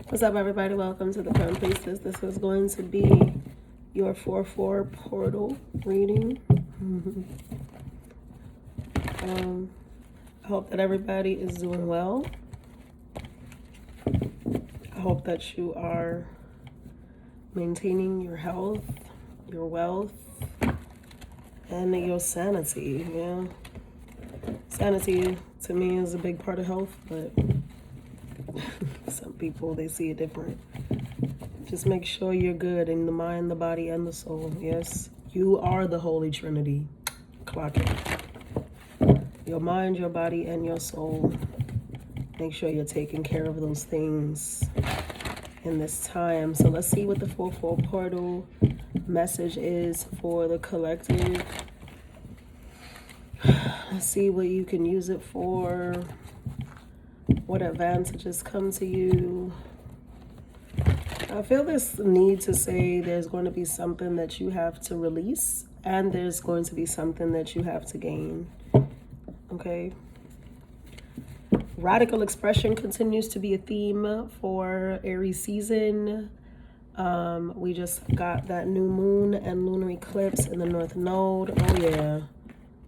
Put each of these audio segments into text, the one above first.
What's up, everybody? Welcome to the Crowned Priestess. This is going to be your 4/4 portal reading. I hope that everybody is doing well. I hope that you are maintaining your health, your wealth, and your sanity. Yeah, sanity to me is a big part of health, but some people, they see it different. Just make sure you're good in the mind, the body, and the soul. Yes, you are the Holy Trinity. Clock it. Your mind, your body, and your soul. Make sure you're taking care of those things in this time. So let's see what the 4/4 portal message is for the collective. Let's see what you can use it for. What advantages come to you? I feel this need to say there's going to be something that you have to release, and there's going to be something that you have to gain. Okay. Radical expression continues to be a theme for Aries season. We just got that new moon and lunar eclipse in the North Node. Oh yeah.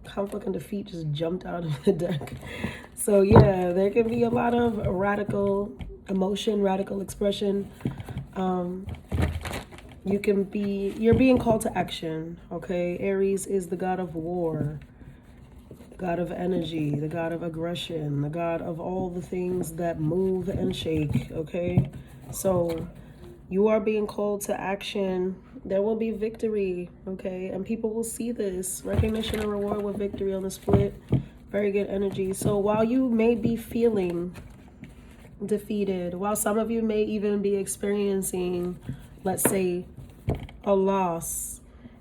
Conflict and defeat just jumped out of the deck. So yeah, there can be a lot of radical emotion, radical expression. You're being called to action. Okay. Aries is the god of war, the god of energy, the god of aggression, the god of all the things that move and shake. Okay. So you are being called to action. There will be victory, okay? And people will see this. Recognition and reward with victory on the split. Very good energy. So while you may be feeling defeated, while some of you may even be experiencing, let's say, a loss,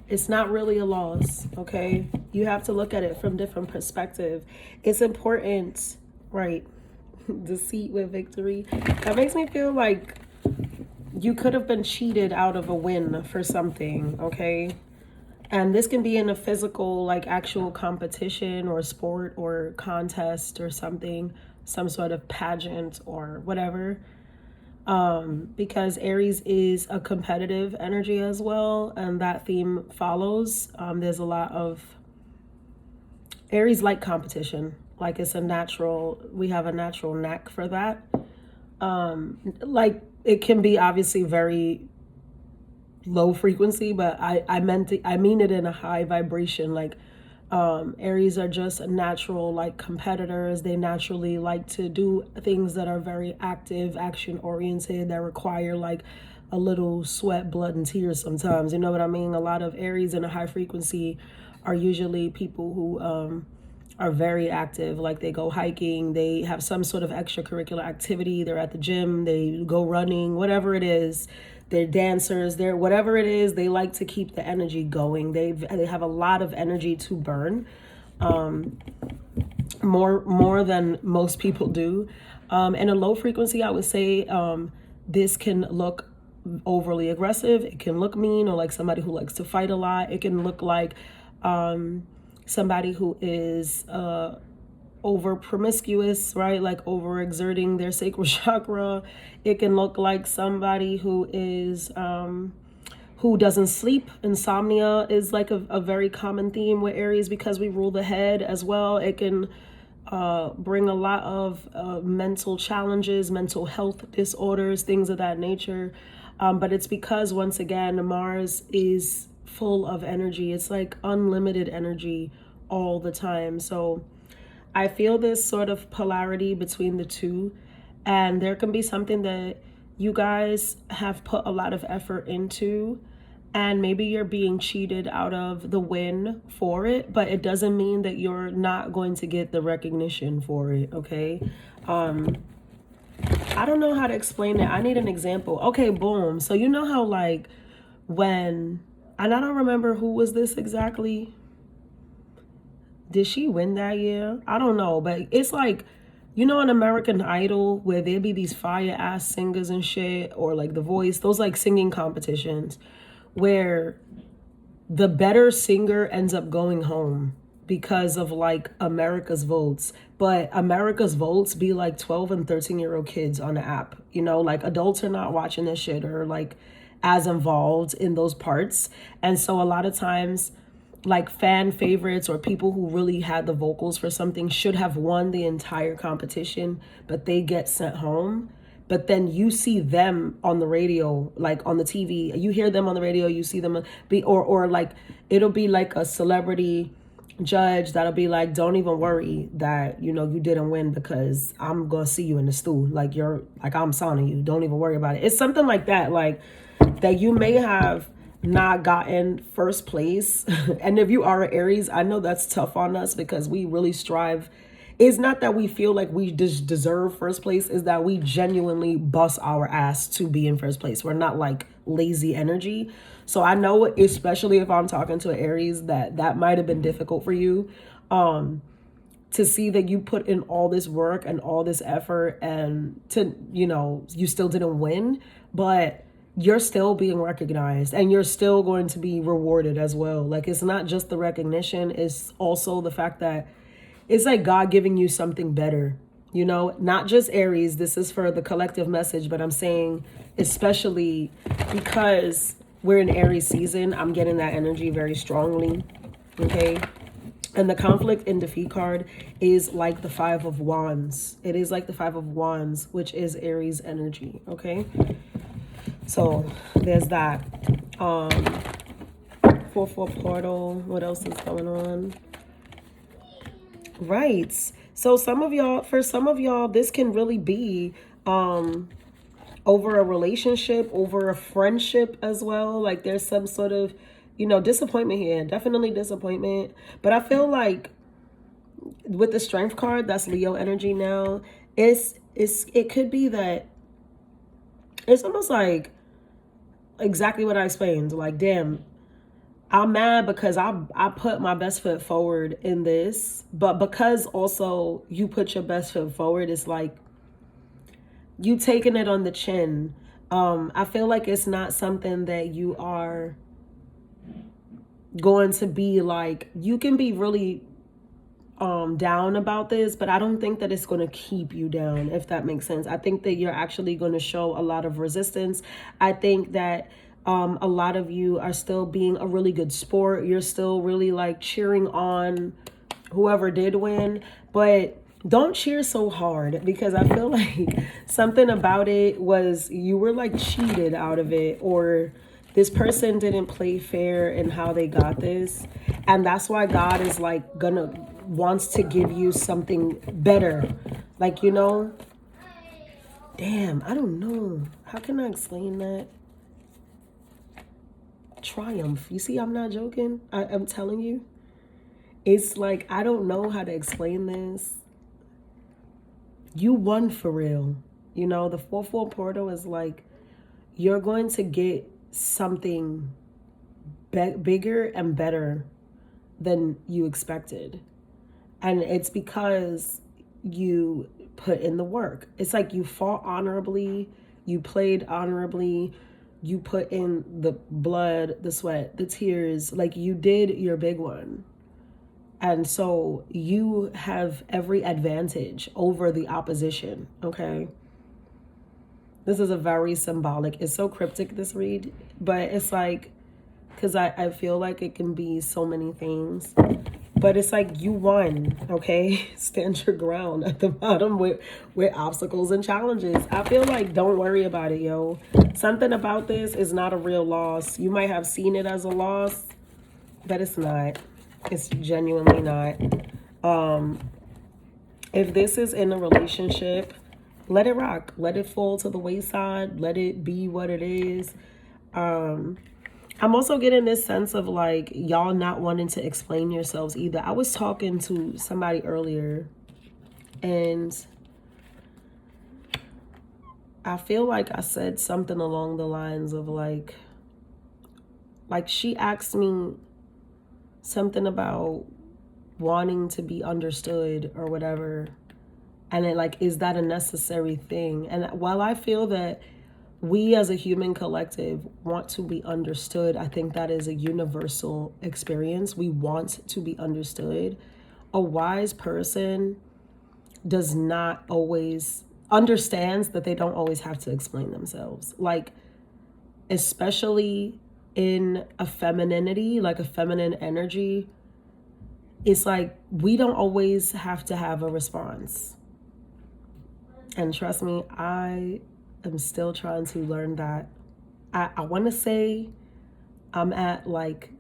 it's not really a loss, okay? You have to look at it from different perspective. It's important, right? Deceit with victory. That makes me feel like you could have been cheated out of a win for something, okay? And this can be in a physical, like actual competition or sport or contest or something, some sort of pageant or whatever. Because Aries is a competitive energy as well, and that theme follows. There's a lot of Aries like competition, like it's a natural, we have a natural knack for that. Like it can be obviously very low frequency, but I mean it in a high vibration. Like Aries are just natural like competitors. They naturally like to do things that are very active, action oriented, that require like a little sweat, blood, and tears sometimes. You know what I mean? A lot of Aries in a high frequency are usually people who are very active. Like they go hiking, they have some sort of extracurricular activity, they're at the gym, they go running, whatever it is. They're dancers, they're whatever it is, they like to keep the energy going. They have a lot of energy to burn, more than most people do. In a low frequency, I would say this can look overly aggressive. It can look mean, or like somebody who likes to fight a lot. It can look like somebody who is over promiscuous, right? Like overexerting their sacral chakra. It can look like somebody who is who doesn't sleep. Insomnia is like a very common theme with Aries because we rule the head as well. It can bring a lot of mental challenges, mental health disorders, things of that nature. But it's because, once again, Mars is full of energy. It's like unlimited energy all the time. So I feel this sort of polarity between the two, and there can be something that you guys have put a lot of effort into, and maybe you're being cheated out of the win for it, but it doesn't mean that you're not going to get the recognition for it, okay? I don't know how to explain it. I need an example. Okay, boom. So you know how like when, and I don't remember who was this exactly. Did she win that year? I don't know, but it's like, you know, an American Idol where there be these fire ass singers and shit, or like The Voice, those like singing competitions where the better singer ends up going home. because of like America's votes, but America's votes be like 12 and 13-year-old kids on the app. You know, like adults are not watching this shit or like as involved in those parts. And so a lot of times like fan favorites or people who really had the vocals for something should have won the entire competition, but they get sent home. But then you see them on the radio, like on the TV, you hear them on the radio, you see them be, or like, it'll be like a celebrity judge that'll be like, don't even worry that, you know, you didn't win because I'm gonna see you in the stool. Like you're like, I'm signing you. Don't even worry about it. It's something like that, like that you may have not gotten first place. And if you are an Aries, I know that's tough on us because we really strive. It's not that we feel like we just deserve first place, is that we genuinely bust our ass to be in first place. We're not like lazy energy. So I know, especially if I'm talking to an Aries, that might have been difficult for you, to see that you put in all this work and all this effort and to, you know, you still didn't win, but you're still being recognized and you're still going to be rewarded as well. Like, it's not just the recognition, it's also the fact that it's like God giving you something better, you know, not just Aries. This is for the collective message, but I'm saying especially because we're in Aries season, I'm getting that energy very strongly. Okay. And the conflict and defeat card is like the 5 of Wands. It is like the 5 of Wands, which is Aries energy. Okay. So there's that. 4-4 portal. What else is going on? Right. So for some of y'all, this can really be over a relationship, over a friendship as well. Like there's some sort of, you know, disappointment here. Definitely disappointment. But I feel like with the strength card, that's Leo energy now. It could be that it's almost like exactly what I explained. Like, damn, I'm mad because I put my best foot forward in this, but because also you put your best foot forward, it's like you taking it on the chin. I feel like it's not something that you are going to be like, you can be really down about this, but I don't think that it's going to keep you down, if that makes sense. I think that you're actually going to show a lot of resistance. I think that a lot of you are still being a really good sport. You're still really like cheering on whoever did win, but don't cheer so hard, because I feel like something about it was you were like cheated out of it, or this person didn't play fair in how they got this. And that's why God is like wants to give you something better. Like, you know, damn, I don't know. How can I explain that? Triumph. You see, I'm not joking. I'm telling you. It's like, I don't know how to explain this. You won for real. You know, the 4-4 portal is like, you're going to get something bigger and better than you expected. And it's because you put in the work. It's like you fought honorably, you played honorably, you put in the blood, the sweat, the tears, like you did your big one. And so you have every advantage over the opposition, okay? This is a very symbolic, it's so cryptic, this read, but it's like, because I feel like it can be so many things. But it's like you won, okay? Stand your ground at the bottom with obstacles and challenges. I feel like don't worry about it, yo. Something about this is not a real loss. You might have seen it as a loss, but it's not. It's genuinely not. If this is in a relationship, let it rock. Let it fall to the wayside. Let it be what it is. I'm also getting this sense of like y'all not wanting to explain yourselves either. I was talking to somebody earlier and I feel like I said something along the lines of like she asked me something about wanting to be understood or whatever. And it like, is that a necessary thing? And while I feel that we as a human collective want to be understood. I think that is a universal experience. We want to be understood. A wise person does not always understands that they don't always have to explain themselves. Like, especially in a femininity, like a feminine energy, it's like we don't always have to have a response. And trust me, I am still trying to learn that. I want to say I'm at like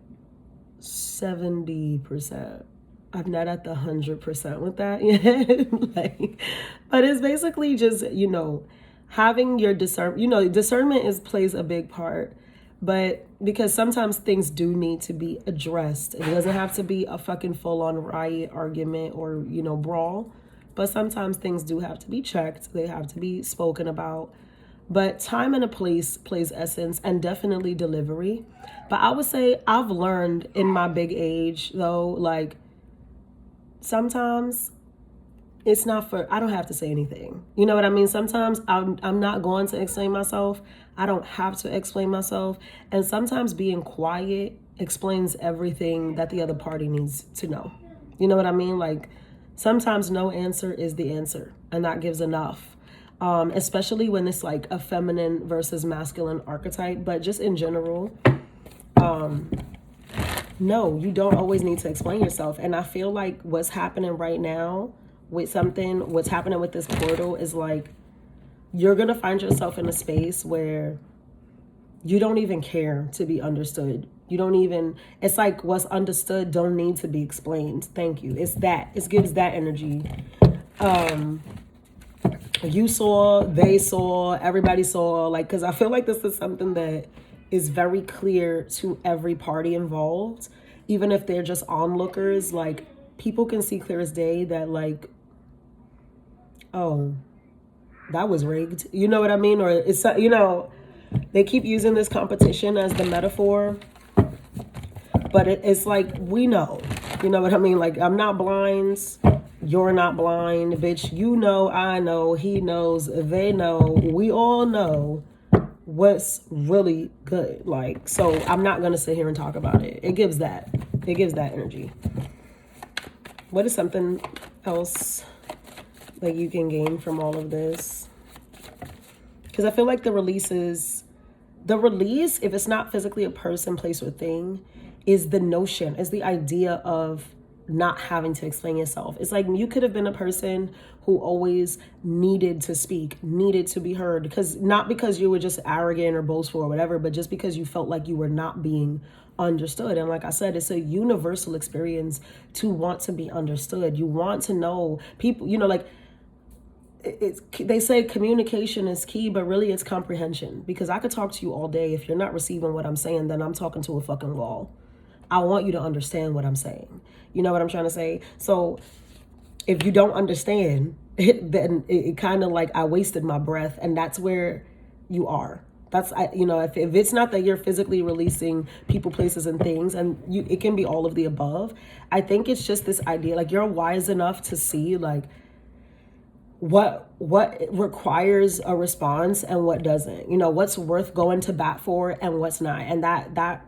70%. I'm not at the 100% with that yet. Like, but it's basically just, having your discernment plays a big part. But because sometimes things do need to be addressed. It doesn't have to be a fucking full-on riot argument or, brawl. But sometimes things do have to be checked. They have to be spoken about. But time and a place plays essence, and definitely delivery. But I would say I've learned in my big age, though, like, sometimes it's not I don't have to say anything. You know what I mean? Sometimes I'm not going to explain myself. I don't have to explain myself. And sometimes being quiet explains everything that the other party needs to know. You know what I mean? Like, sometimes no answer is the answer, and that gives enough. Especially when it's like a feminine versus masculine archetype. But just in general, no, you don't always need to explain yourself. And I feel like what's happening right now what's happening with this portal is like, you're going to find yourself in a space where you don't even care to be understood. It's like what's understood don't need to be explained. Thank you. It gives that energy. You saw, they saw, everybody saw, like, because I feel like this is something that is very clear to every party involved, even if they're just onlookers. Like, people can see clear as day that, like, oh, that was rigged. You know what I mean? Or it's, they keep using this competition as the metaphor, but it's like, we know, you know what I mean? Like, I'm not blind. You're not blind, bitch. You know, I know, he knows, they know, we all know what's really good. Like, so I'm not going to sit here and talk about it. It gives that energy. What is something else that you can gain from all of this? Because I feel like the release, if it's not physically a person, place, or thing, is the idea of not having to explain yourself. It's like you could have been a person who always needed to speak, needed to be heard, not because you were just arrogant or boastful or whatever, but just because you felt like you were not being understood. And like I said, it's a universal experience to want to be understood. You want to know people, like, they say communication is key, but really it's comprehension. Because I could talk to you all day. If you're not receiving what I'm saying, then I'm talking to a fucking wall. I want you to understand what I'm saying. You know what I'm trying to say? So if you don't understand, then it kind of like I wasted my breath. And that's where you are. If it's not that you're physically releasing people, places, and things, and it can be all of the above. I think it's just this idea, like, you're wise enough to see, like, what requires a response and what doesn't. What's worth going to bat for and what's not. And that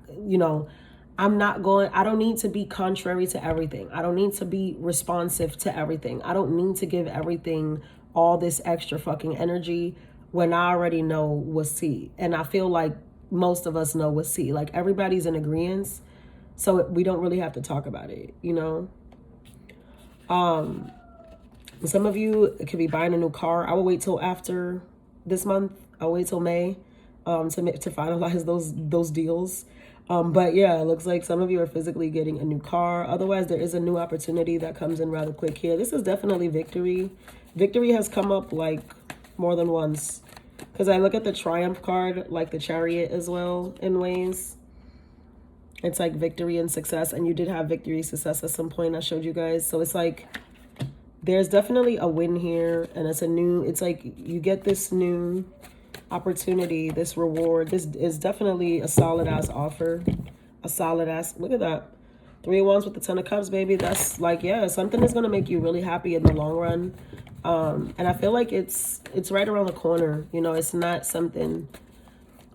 I don't need to be contrary to everything. I don't need to be responsive to everything. I don't need to give everything all this extra fucking energy when I already know what's T. And I feel like most of us know what's T. Like, everybody's in agreement, so we don't really have to talk about it, Some of you could be buying a new car. I will wait till after this month. I'll wait till May to finalize those deals. But yeah, it looks like some of you are physically getting a new car. Otherwise, there is a new opportunity that comes in rather quick here. This is definitely victory. Victory has come up like more than once. Because I look at the Triumph card, like the Chariot as well, in ways. It's like victory and success. And you did have victory, success at some point I showed you guys. So it's like, there's definitely a win here. And it's like you get this new opportunity, this reward. This is definitely a solid ass offer. Look at that. Three of Wands with the Ten of Cups, baby. That's like, yeah, something is going to make you really happy in the long run. And I feel like it's right around the corner. You know, it's not something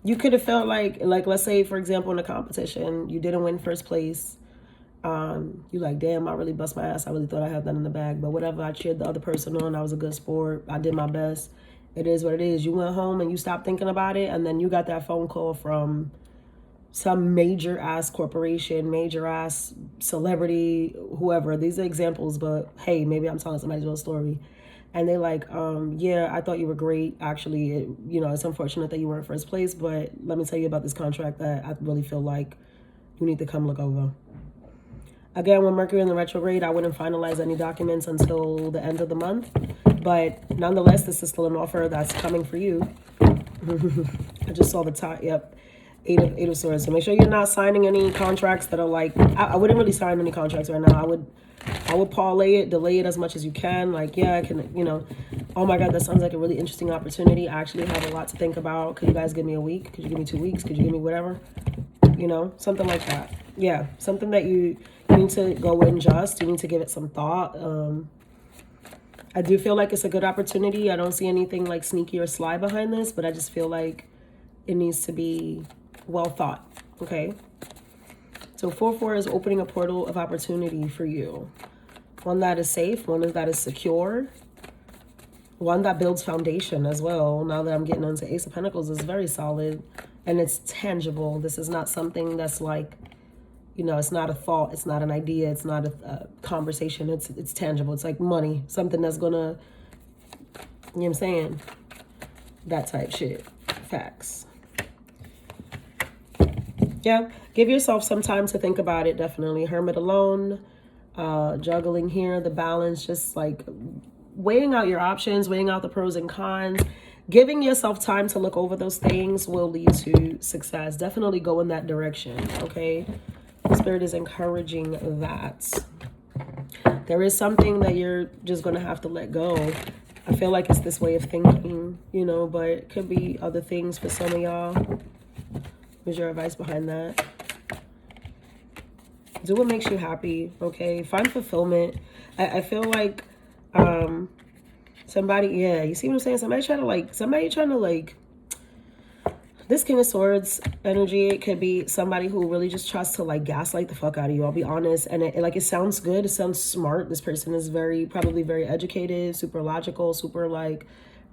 you could have felt like let's say, for example, in a competition, you didn't win first place. You like, damn, I really bust my ass. I really thought I had that in the bag. But whatever, I cheered the other person on. I was a good sport. I did my best. It is what it is. You went home and you stopped thinking about it. And then you got that phone call from some major ass corporation, major ass celebrity, whoever. These are examples, but hey, maybe I'm telling somebody's real story. And they like, yeah, I thought you were great. Actually, you know, it's unfortunate that you weren't first place, but let me tell you about this contract that I really feel like you need to come look over. Again, with Mercury in the retrograde, I wouldn't finalize any documents until the end of the month. But nonetheless, this is still an offer that's coming for you. I just saw the top. Yep. Eight of Swords. So make sure you're not signing any contracts that are like, I wouldn't really sign any contracts right now. I would parlay it, delay it as much as you can. Like, yeah, I can, you know, oh my God, that sounds like a really interesting opportunity. I actually have a lot to think about. Could you guys give me a week? Could you give me 2 weeks? Could you give me whatever? You know, something like that. Yeah, something that you need to go and just, you need to give it some thought. I do feel like it's a good opportunity. I don't see anything like sneaky or sly behind this, but I just feel like it needs to be well thought, okay? So 4-4 is opening a portal of opportunity for you. One that is safe, one that is secure, one that builds foundation as well. Now that I'm getting into Ace of Pentacles, it's very solid and it's tangible. This is not something that's like, you know, it's not a thought, it's not an idea, it's not a conversation, it's tangible. It's like money, something that's gonna, you know what I'm saying? That type shit. Facts. Yeah, give yourself some time to think about it, definitely. Hermit alone, juggling here, the balance, just like weighing out your options, weighing out the pros and cons. Giving yourself time to look over those things will lead to success. Definitely go in that direction, okay? Spirit is encouraging that. There is something that you're just going to have to let go. I feel like it's this way of thinking, you know, but it could be other things for some of y'all. What's your advice behind that? Do what makes you happy, okay? Find fulfillment. I feel like somebody, yeah, you see what I'm saying? Somebody trying to like, this King of Swords energy, it could be somebody who really just tries to like gaslight the fuck out of you. I'll be honest. And it sounds good. It sounds smart. This person is probably very educated, super logical, super like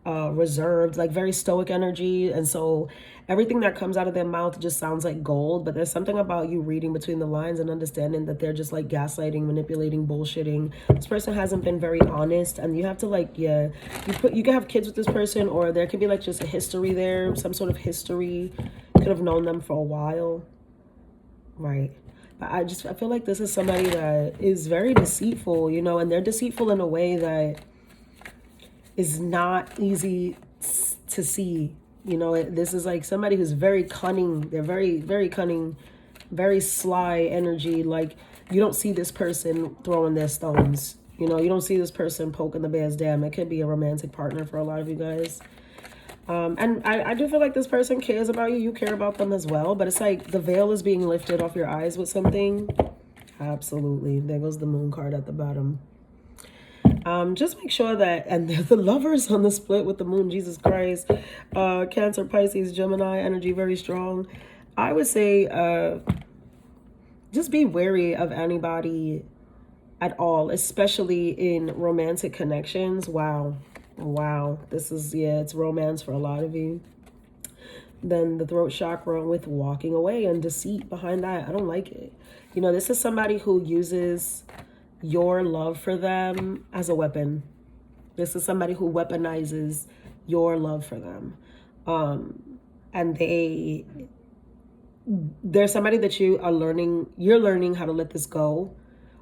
reserved, like very stoic energy. And so everything that comes out of their mouth just sounds like gold. But there's something about you reading between the lines and understanding that they're just like gaslighting, manipulating, bullshitting. This person hasn't been very honest, and you have to like, yeah, you can have kids with this person, or there could be like just a history there, some sort of history. Could have known them for a while, right? But I feel like this is somebody that is very deceitful, you know, and they're deceitful in a way that is not easy to see. You know, this is like somebody who's very cunning. They're very, very cunning, very sly energy. Like, you don't see this person throwing their stones. You know, you don't see this person poking the bear's dam. It could be a romantic partner for a lot of you guys. And I do feel like this person cares about you. You care about them as well. But it's like the veil is being lifted off your eyes with something. Absolutely. There goes the moon card at the bottom. Just make sure that, and the lovers on the split with the moon, Jesus Christ, Cancer, Pisces, Gemini energy, very strong. I would say just be wary of anybody at all, especially in romantic connections. Wow. This is, yeah, it's romance for a lot of you. Then the throat chakra with walking away and deceit behind that. I don't like it. You know, this is somebody who uses your love for them as a weapon. This is somebody who weaponizes your love for them. And they're somebody that you're learning how to let this go,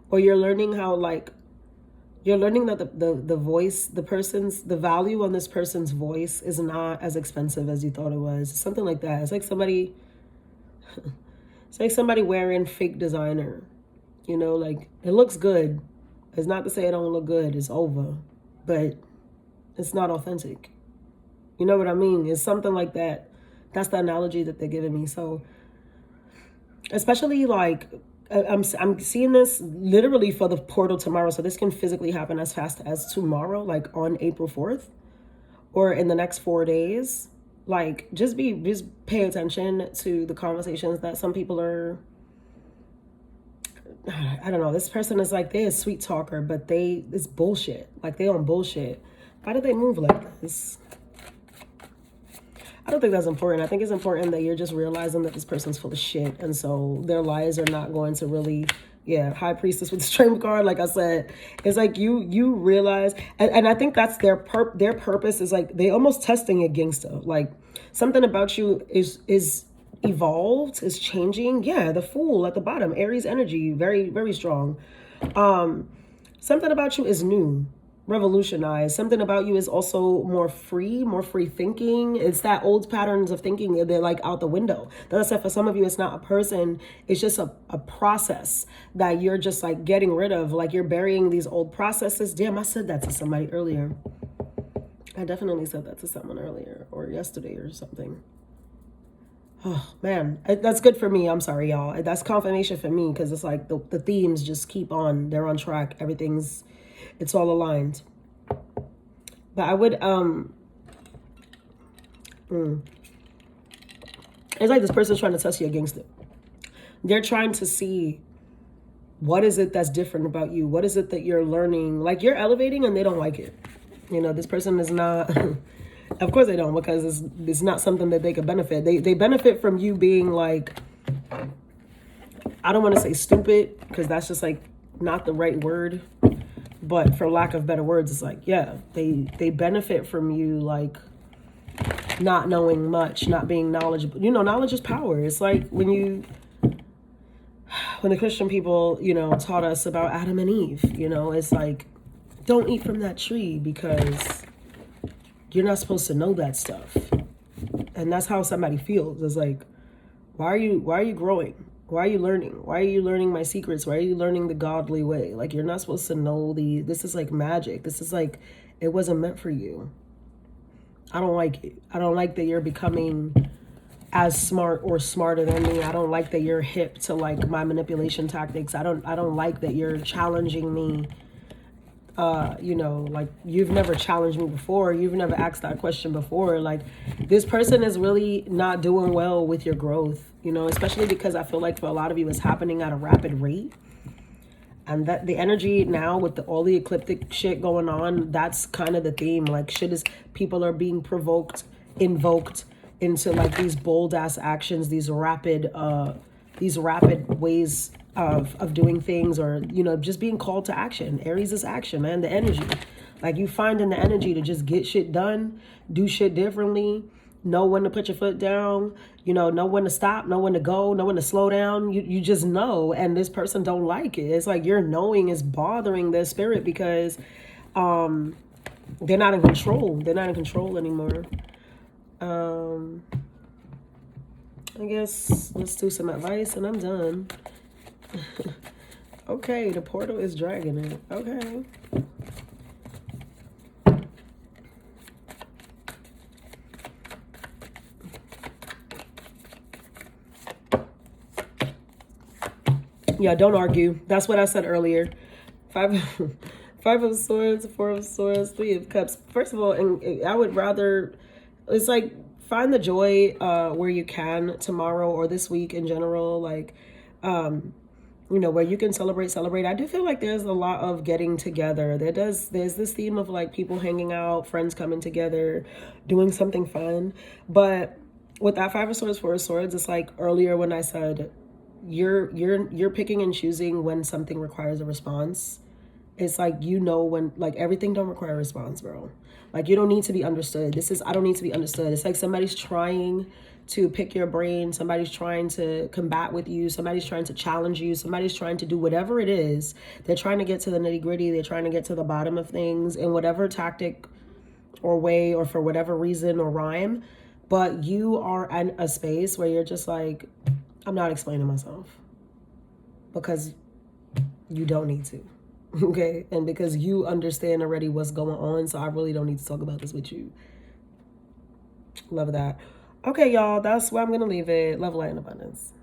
or you're learning how, like, you're learning that the voice, the value on this person's voice is not as expensive as you thought it was. Something like that. It's like somebody wearing fake designer. You know, like, it looks good. It's not to say it don't look good. It's over. But it's not authentic. You know what I mean? It's something like that. That's the analogy that they're giving me. So, especially, like, I'm seeing this literally for the portal tomorrow. So this can physically happen as fast as tomorrow, like on April 4th or in the next 4 days. Like, just pay attention to the conversations that some people are, I don't know. This person is like, they're a sweet talker, but it's bullshit. Like, they on bullshit. Why did they move like this? I don't think that's important. I think it's important that you're just realizing that this person's full of shit. And so their lies are not going to really, yeah, High Priestess with the Strength card. Like I said, it's like you realize, and I think that's their purpose is like, they almost testing a gangster. Like, something about you is evolved, is changing. Yeah, the Fool at the bottom, Aries energy, very, very strong. Something about you is new, revolutionized. Something about you is also more free thinking. It's that old patterns of thinking, they're like out the window. That's why for some of you, it's not a person, it's just a process that you're just like getting rid of. Like, you're burying these old processes. Damn, I said that to somebody earlier. I definitely said that to someone earlier or yesterday or something. Oh man, that's good for me. I'm sorry, y'all. That's confirmation for me, because it's like the themes just keep on. They're on track. It's all aligned. But I would it's like this person's trying to test you against it. They're trying to see, what is it that's different about you? What is it that you're learning? Like, you're elevating and they don't like it. You know, this person is not of course they don't, because it's not something that they could benefit. They benefit from you being like, I don't want to say stupid, because that's just like not the right word, but for lack of better words, it's like, yeah, they benefit from you like not knowing much, not being knowledgeable. You know, knowledge is power. It's like when the Christian people, you know, taught us about Adam and Eve, you know, it's like, don't eat from that tree because you're not supposed to know that stuff. And that's how somebody feels. It's like, why are you growing? Why are you learning? Why are you learning my secrets? Why are you learning the godly way? Like, you're not supposed to know this is like magic. This is like, it wasn't meant for you. I don't like it. I don't like that you're becoming as smart or smarter than me. I don't like that you're hip to like my manipulation tactics. I don't like that you're challenging me. You know, like, you've never challenged me before. You've never asked that question before. Like, this person is really not doing well with your growth, you know, especially because I feel like for a lot of you, it's happening at a rapid rate. And that the energy now with all the ecliptic shit going on, that's kind of the theme. Like, people are being invoked into like these bold ass actions, these rapid ways of doing things, or, you know, just being called to action. Aries is action, man. The energy, like, you find in the energy to just get shit done, do shit differently, know when to put your foot down, you know when to stop, know when to go, know when to slow down. You just know. And this person don't like it. It's like your knowing is bothering their spirit, because they're not in control. They're not in control anymore. I guess let's do some advice and I'm done. Okay, the portal is dragging it. Okay. Yeah, don't argue. That's what I said earlier. Five of Swords, Four of Swords, Three of Cups. First of all, and I would rather, it's like, find the joy where you can tomorrow or this week in general. Like, you know, where you can celebrate. I do feel like there's a lot of getting together. There's this theme of like people hanging out, friends coming together, doing something fun. But with that Five of Swords, Four of Swords, it's like earlier when I said you're picking and choosing when something requires a response. It's like, you know, when like everything don't require a response, bro. Like, you don't need to be understood. I don't need to be understood. It's like somebody's trying to pick your brain. Somebody's trying to combat with you. Somebody's trying to challenge you. Somebody's trying to do whatever it is. They're trying to get to the nitty gritty. They're trying to get to the bottom of things in whatever tactic or way or for whatever reason or rhyme. But you are in a space where you're just like, I'm not explaining myself, because you don't need to. Okay? And because you understand already what's going on, so I really don't need to talk about this with you. Love that. Okay, y'all, that's where I'm going to leave it. Love, light, and abundance.